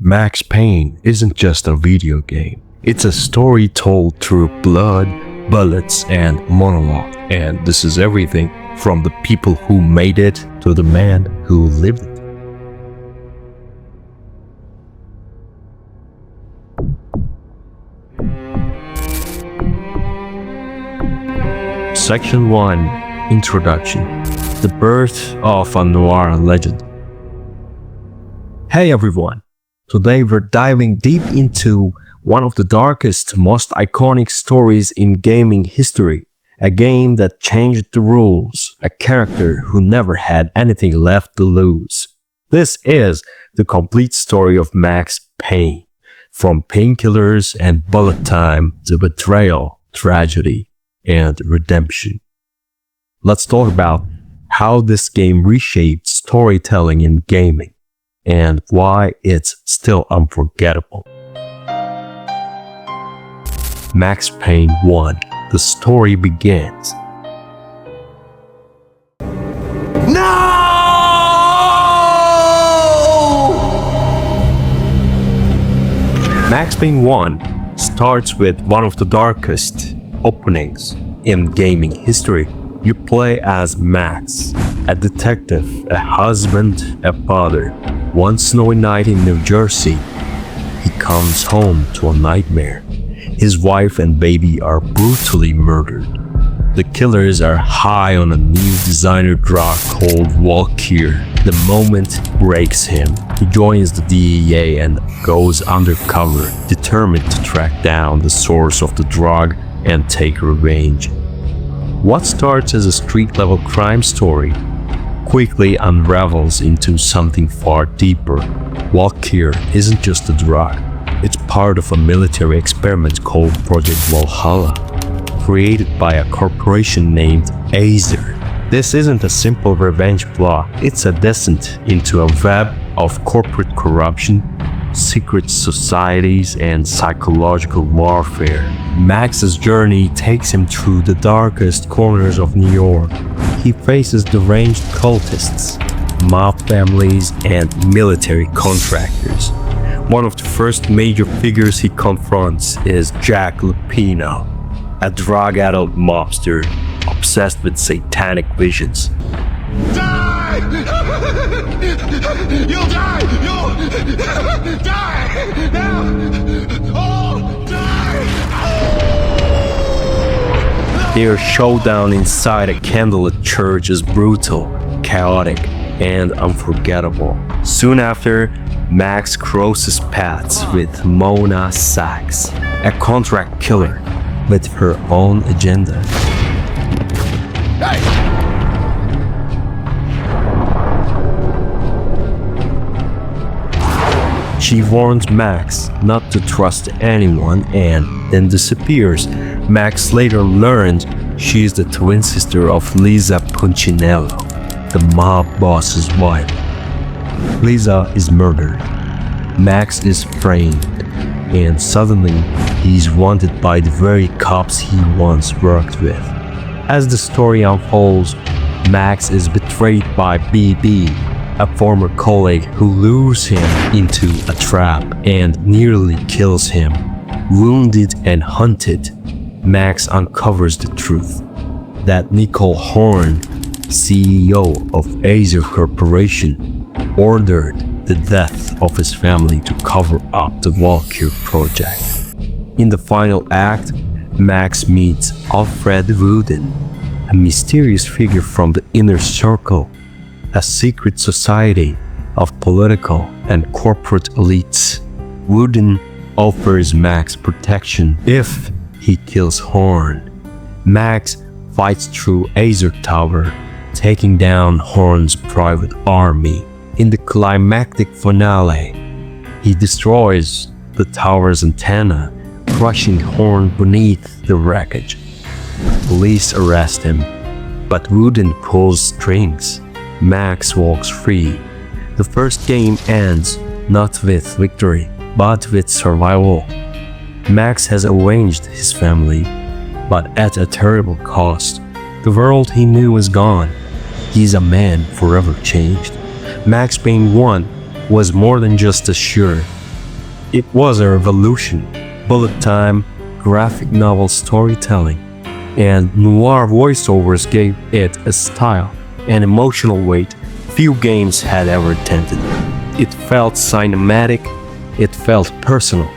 Max Payne isn't just a video game. It's a story told through blood, bullets, and monologue. And this is everything from the people who made it to the man who lived it. Section 1. Introduction. The birth of a Noir legend. Hey everyone! Today we're diving deep into one of the darkest, most iconic stories in gaming history. A game that changed the rules. A character who never had anything left to lose. This is the complete story of Max Payne. From painkillers and bullet time to betrayal, tragedy, and redemption. Let's talk about how this game reshaped storytelling in gaming and why it's still unforgettable. Max Payne 1. The story begins. No! Max Payne 1 starts with one of the darkest openings in gaming history. You play as Max, a detective, a husband, a father. One snowy night in New Jersey, he comes home to a nightmare. His wife and baby are brutally murdered. The killers are high on a new designer drug called Valkyrie. The moment breaks him. He joins the DEA and goes undercover, determined to track down the source of the drug and take revenge. What starts as a street-level crime story quickly unravels into something far deeper. Valkyrie isn't just a drug. It's part of a military experiment called Project Valhalla, created by a corporation named Azer. This isn't a simple revenge plot. It's a descent into a web of corporate corruption, secret societies, and psychological warfare. Max's journey takes him through the darkest corners of New York. He faces deranged cultists, mob families, and military contractors. One of the first major figures he confronts is Jack Lupino, a drug-addled mobster obsessed with satanic visions. Die! You'll die! You'll die! Now! Oh, die! Their showdown inside a candlelit church is brutal, chaotic, and unforgettable. Soon after, Max crosses paths with Mona Sachs, a contract killer with her own agenda. Hey! She warns Max not to trust anyone and then disappears. Max later learns she is the twin sister of Lisa Punchinello, the mob boss's wife. Lisa is murdered. Max is framed, and suddenly he's wanted by the very cops he once worked with. As the story unfolds, Max is betrayed by BB, a former colleague who lures him into a trap and nearly kills him. Wounded and hunted, Max uncovers the truth that Nicole Horn, CEO of Azer Corporation, ordered the death of his family to cover up the Valkyrie project. In the final act, Max meets Alfred Wooden, a mysterious figure from the inner circle, a secret society of political and corporate elites. Wooden offers Max protection if he kills Horn. Max fights through Azer Tower, taking down Horn's private army. In the climactic finale, he destroys the tower's antenna, crushing Horn beneath the wreckage. Police arrest him, but Wooden pulls strings. Max walks free. The first game ends not with victory, but with survival. Max has avenged his family, but at a terrible cost. The world he knew is gone. He's a man forever changed. Max Payne 1 was more than just a shooter. It was a revolution. Bullet time, graphic novel storytelling, and noir voiceovers gave it a style and emotional weight few games had ever attempted. It felt cinematic, it felt personal,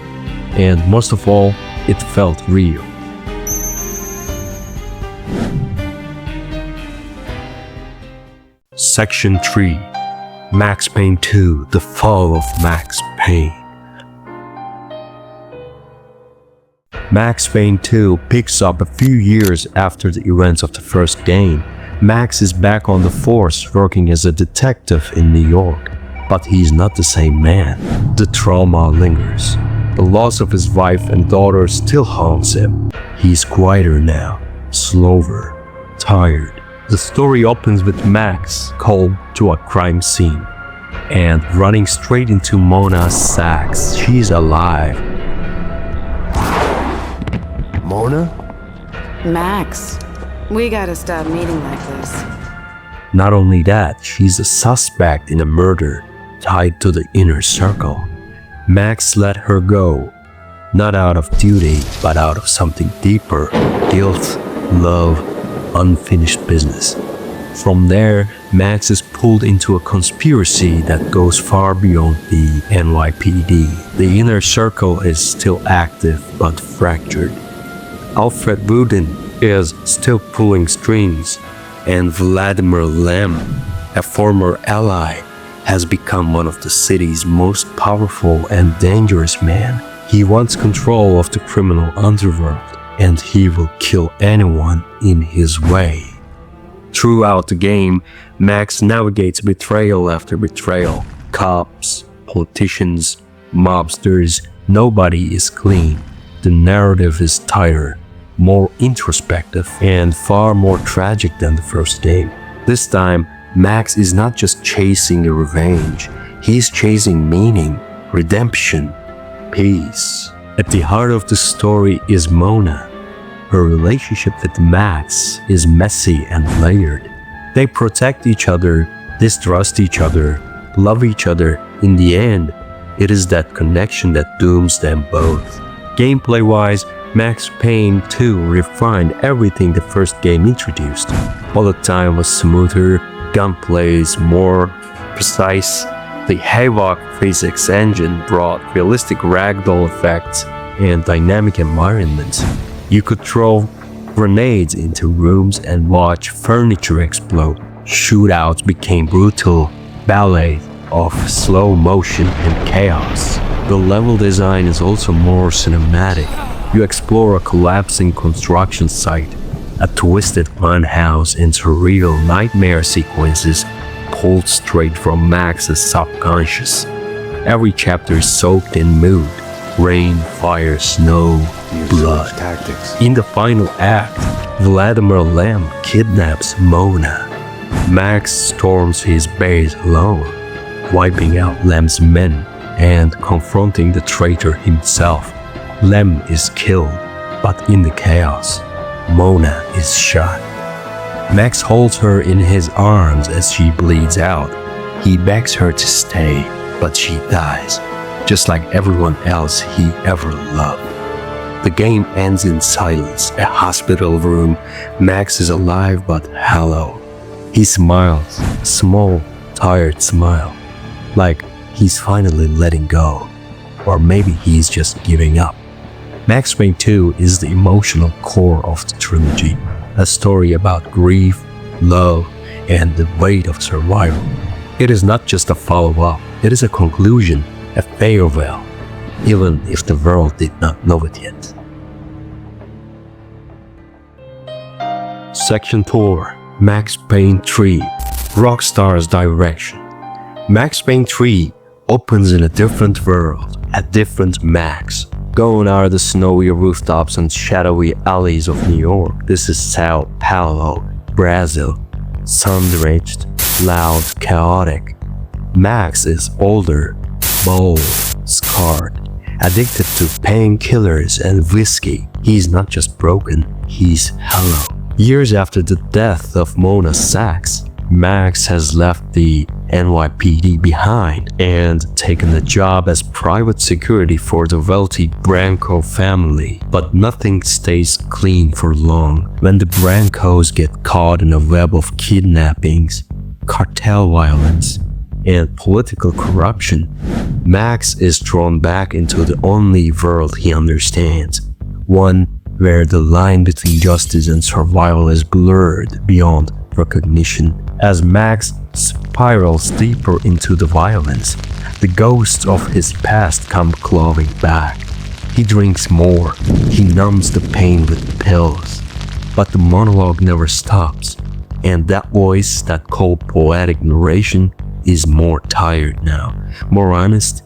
and most of all, it felt real. Section 3. Max Payne 2: The Fall of Max Payne. Max Payne 2 picks up a few years after the events of the first game. Max is back on the force working as a detective in New York, but he's not the same man. The trauma lingers. The loss of his wife and daughter still haunts him. He's quieter now, slower, tired. The story opens with Max called to a crime scene and running straight into Mona Sachs. She's alive. Mona? Max, we gotta stop meeting like this. Not only that, she's a suspect in a murder tied to the inner circle. Max let her go, not out of duty, but out of something deeper: guilt, love, unfinished business. From there, Max is pulled into a conspiracy that goes far beyond the NYPD. The inner circle is still active but fractured. Alfred Wooden is still pulling strings, and Vladimir Lem, a former ally, has become one of the city's most powerful and dangerous men. He wants control of the criminal underworld, and he will kill anyone in his way. Throughout the game, Max navigates betrayal after betrayal. Cops, politicians, mobsters, nobody is clean. The narrative is tighter, more introspective, and far more tragic than the first game. This time, Max is not just chasing the revenge, he's chasing meaning, redemption, peace. At the heart of the story is Mona. Her relationship with Max is messy and layered. They protect each other, distrust each other, love each other. In the end, it is that connection that dooms them both. Gameplay-wise, Max Payne 2 refined everything the first game introduced. Bullet time was smoother, gunplay is more precise. The Havoc physics engine brought realistic ragdoll effects and dynamic environments. You could throw grenades into rooms and watch furniture explode. Shootouts became brutal ballet of slow motion and chaos. The level design is also more cinematic. You explore a collapsing construction site, a twisted funhouse, and surreal nightmare sequences pulled straight from Max's subconscious. Every chapter is soaked in mood: rain, fire, snow, blood. Tactics. In the final act, Vladimir Lem kidnaps Mona. Max storms his base alone, wiping out Lem's men and confronting the traitor himself. Lem is killed, but in the chaos, Mona is shot. Max holds her in his arms as she bleeds out. He begs her to stay, but she dies, just like everyone else he ever loved. The game ends in silence, a hospital room. Max is alive but hollow. He smiles, a small, tired smile, like he's finally letting go, or maybe he's just giving up. Max Payne 2 is the emotional core of the trilogy, a story about grief, love, and the weight of survival. It is not just a follow-up, it is a conclusion, a farewell, even if the world did not know it yet. Section 4. Max Payne 3: Rockstar's Direction. Max Payne 3 opens in a different world, a different Max. Gone are the snowy rooftops and shadowy alleys of New York. This is Sao Paulo, Brazil. Sun-drenched, loud, chaotic. Max is older, bold, scarred, addicted to painkillers and whiskey. He's not just broken, he's hollow. Years after the death of Mona Sachs, Max has left the NYPD behind and taken a job as private security for the wealthy Branco family. But nothing stays clean for long. When the Brancos get caught in a web of kidnappings, cartel violence, and political corruption, Max is drawn back into the only world he understands, one where the line between justice and survival is blurred beyond recognition. As Max spirals deeper into the violence, the ghosts of his past come clawing back. He drinks more, he numbs the pain with pills, but the monologue never stops, and that voice, that cold poetic narration, is more tired now, more honest.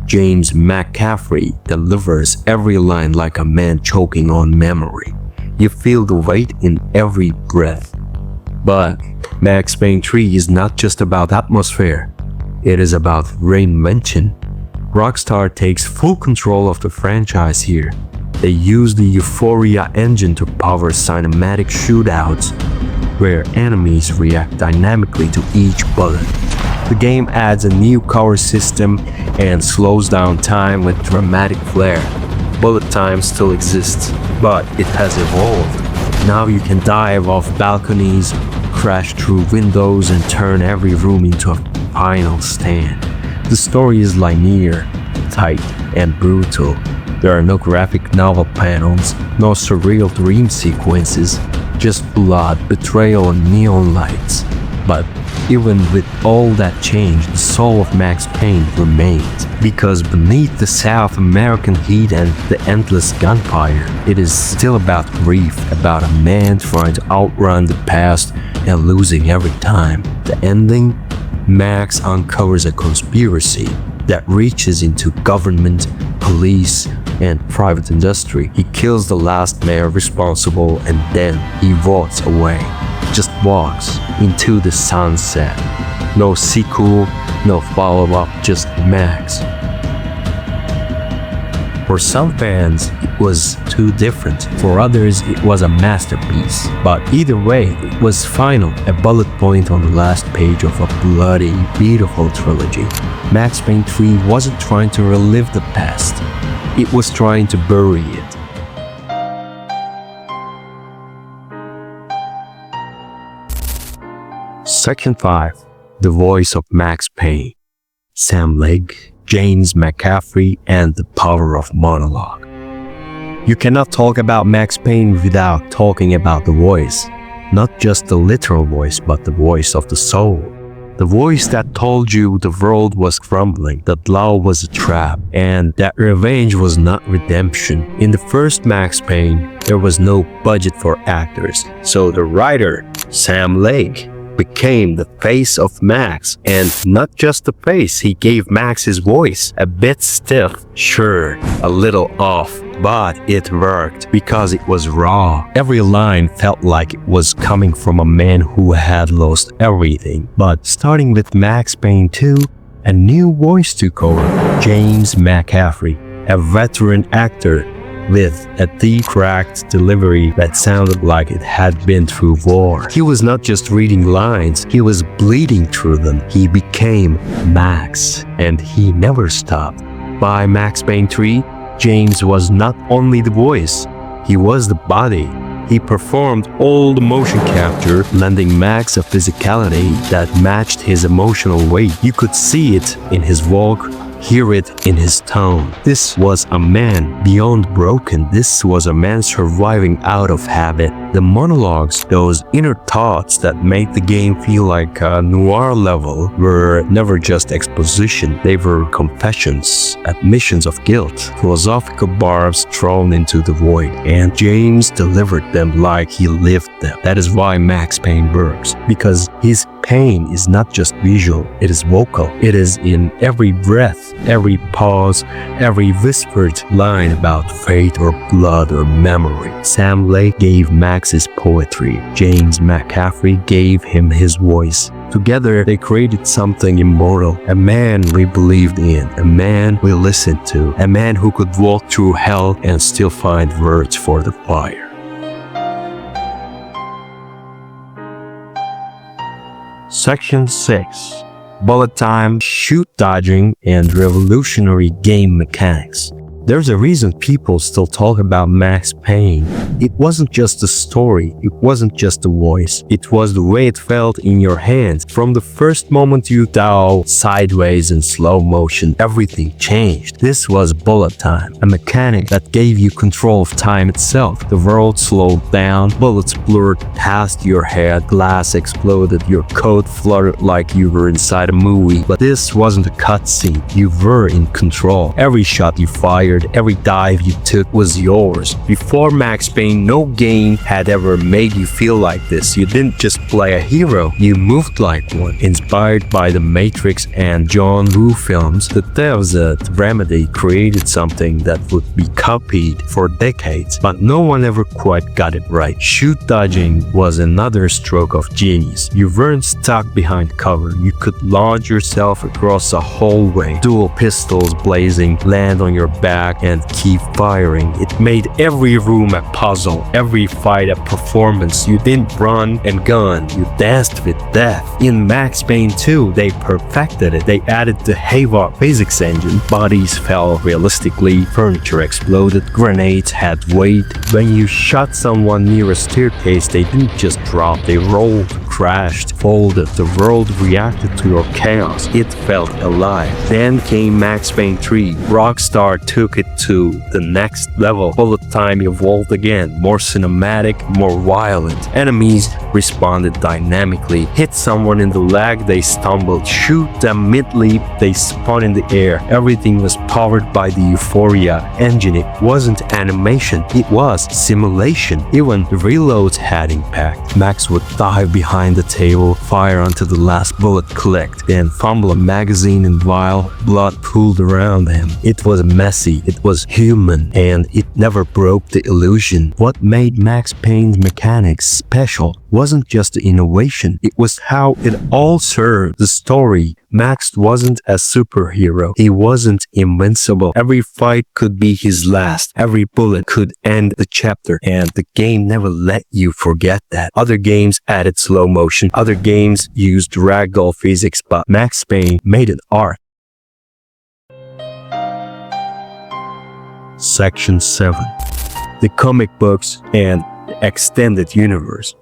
James McCaffrey delivers every line like a man choking on memory. You feel the weight in every breath. But Max Payne 3 is not just about atmosphere, it is about reinvention. Rockstar takes full control of the franchise here. They use the Euphoria engine to power cinematic shootouts, where enemies react dynamically to each bullet. The game adds a new cover system and slows down time with dramatic flair. Bullet time still exists, but it has evolved. Now you can dive off balconies, crash through windows, and turn every room into a final stand. The story is linear, tight, and brutal. There are no graphic novel panels, no surreal dream sequences, just blood, betrayal, and neon lights. But even with all that change, the soul of Max Payne remains. Because beneath the South American heat and the endless gunfire, it is still about grief, about a man trying to outrun the past and losing every time. The ending? Max uncovers a conspiracy that reaches into government, police, and private industry. He kills the last mayor responsible, and then he walks away. Just walks into the sunset. No sequel, no follow-up, just Max. For some fans, it was too different. For others, it was a masterpiece. But either way, it was final, a bullet point on the last page of a bloody, beautiful trilogy. Max Payne 3 wasn't trying to relive the past. It was trying to bury it. Section 5. The Voice of Max Payne. Sam Lake, James McCaffrey, and the Power of Monologue. You cannot talk about Max Payne without talking about the voice. Not just the literal voice, but the voice of the soul. The voice that told you the world was crumbling, that love was a trap, and that revenge was not redemption. In the first Max Payne, there was no budget for actors, so the writer, Sam Lake, became the face of Max. And not just the face, he gave Max his voice. A bit stiff, sure, a little off, but it worked because it was raw. Every line felt like it was coming from a man who had lost everything. But starting with Max Payne 2, a new voice took over. James McCaffrey, a veteran actor with a deep-cracked delivery that sounded like it had been through war. He was not just reading lines, he was bleeding through them. He became Max, and he never stopped. By Max Payne 3, James was not only the voice, he was the body. He performed all the motion capture, lending Max a physicality that matched his emotional weight. You could see it in his walk, hear it in his tone. This was a man beyond broken. This was a man surviving out of habit. The monologues, those inner thoughts that made the game feel like a noir level, were never just exposition. They were confessions, admissions of guilt, philosophical barbs thrown into the void. And James delivered them like he lived them. That is why Max Payne works, because his pain is not just visual, it is vocal. It is in every breath, every pause, every whispered line about fate or blood or memory. Sam Lake gave Max his poetry. James McCaffrey gave him his voice. Together, they created something immortal. A man we believed in, a man we listened to, a man who could walk through hell and still find words for the fire. Section 6. Bullet time, shoot dodging, and revolutionary game mechanics. There's a reason people still talk about Max Payne. It wasn't just a story, it wasn't just a voice, it was the way it felt in your hands. From the first moment you dodged sideways in slow motion, everything changed. This was bullet time, a mechanic that gave you control of time itself. The world slowed down, bullets blurred past your head, glass exploded, your coat fluttered like you were inside a movie. But this wasn't a cutscene, you were in control. Every shot you fired, every dive you took was yours. Before Max Payne, no game had ever made you feel like this. You didn't just play a hero, you moved like one. Inspired by The Matrix and John Woo films, the devs at Remedy created something that would be copied for decades, but no one ever quite got it right. Shoot dodging was another stroke of genius. You weren't stuck behind cover, you could launch yourself across a hallway, dual pistols blazing, land on your back, and keep firing. It made every room a puzzle, every fight a performance. You didn't run and gun, you danced with death. In Max Payne 2, they perfected it. They added the Havoc physics engine. Bodies fell realistically, furniture exploded, grenades had weight. When you shot someone near a staircase, they didn't just drop, they rolled, crashed, folded. The world reacted to your chaos. It felt alive. Then came Max Payne 3. Rockstar took it to the next level. Bullet time evolved again, more cinematic, more violent. Enemies responded dynamically. Hit someone in the leg, they stumbled. Shoot them mid-leap, they spun in the air. Everything was powered by the Euphoria engine. It wasn't animation, it was simulation. Even the reloads had impact. Max would dive behind the table, fire until the last bullet clicked, then fumble a magazine and while blood pooled around him. It was messy, it was human, and it never broke the illusion. What made Max Payne's mechanics special wasn't just the innovation, it was how it all served the story. Max wasn't a superhero. He wasn't invincible. Every fight could be his last. Every bullet could end the chapter, and the game never let you forget that. Other games added slow motion. Other games used ragdoll physics, but Max Payne made it art. Section 7. The comic books and the extended universe.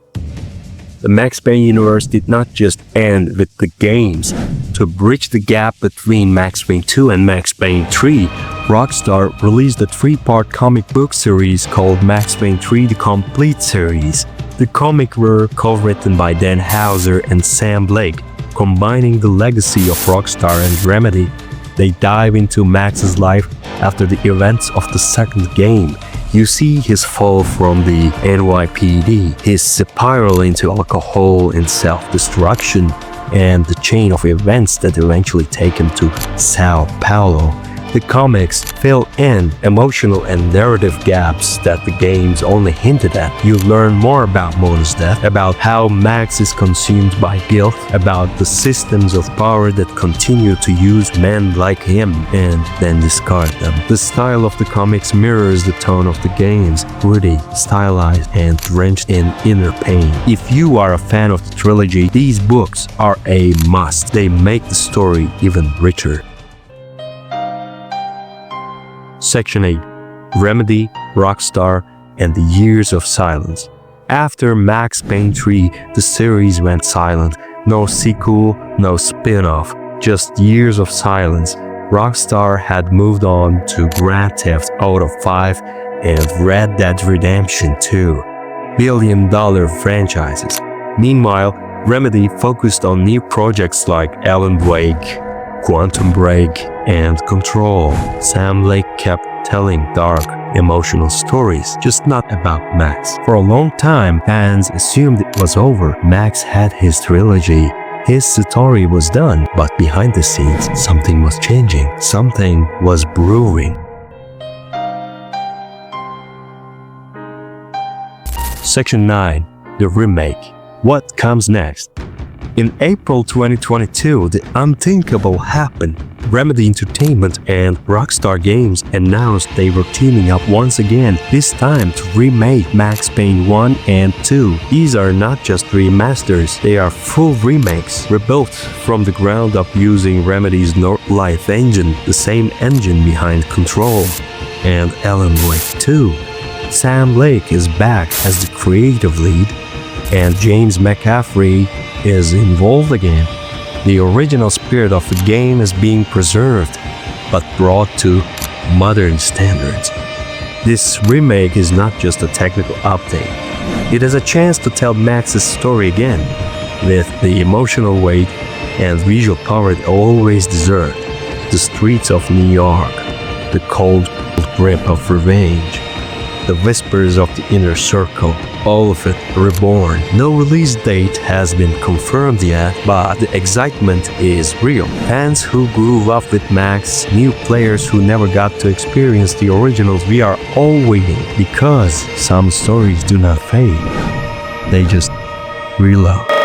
The Max Payne universe did not just end with the games. To bridge the gap between Max Payne 2 and Max Payne 3, Rockstar released a 3-part comic book series called Max Payne 3 The Complete Series. The comics were co-written by Dan Houser and Sam Blake, combining the legacy of Rockstar and Remedy. They dive into Max's life after the events of the second game. You see his fall from the NYPD, his spiral into alcohol and self-destruction, and the chain of events that eventually take him to Sao Paulo. The comics fill in emotional and narrative gaps that the games only hinted at. You learn more about Mona's death, about how Max is consumed by guilt, about the systems of power that continue to use men like him and then discard them. The style of the comics mirrors the tone of the games, gritty, stylized, and drenched in inner pain. If you are a fan of the trilogy, these books are a must. They make the story even richer. Section 8. Remedy, Rockstar, and the Years of Silence. After Max Payne 3, the series went silent. No sequel, no spin-off, just years of silence. Rockstar had moved on to Grand Theft Auto 5 and Red Dead Redemption 2, billion-dollar franchises. Meanwhile, Remedy focused on new projects like Alan Wake, Quantum Break, and Control. Sam Lake kept telling dark, emotional stories, just not about Max. For a long time, fans assumed it was over. Max had his trilogy. His story was done, but behind the scenes, something was changing. Something was brewing. Section 9. The Remake. What comes next? In April 2022, the unthinkable happened. Remedy Entertainment and Rockstar Games announced they were teaming up once again, this time to remake Max Payne 1 and 2. These are not just remasters, they are full remakes, rebuilt from the ground up using Remedy's Noir engine, the same engine behind Control and Alan Wake 2. Sam Lake is back as the creative lead, and James McCaffrey is involved again. The original spirit of the game is being preserved, but brought to modern standards. This remake is not just a technical update. It is a chance to tell Max's story again, with the emotional weight and visual power it always deserved. The streets of New York, the cold grip of revenge, the whispers of the inner circle, all of it reborn. No release date has been confirmed yet, but the excitement is real. Fans who grew up with Max, new players who never got to experience the originals, we are all waiting, because some stories do not fade. They just reload.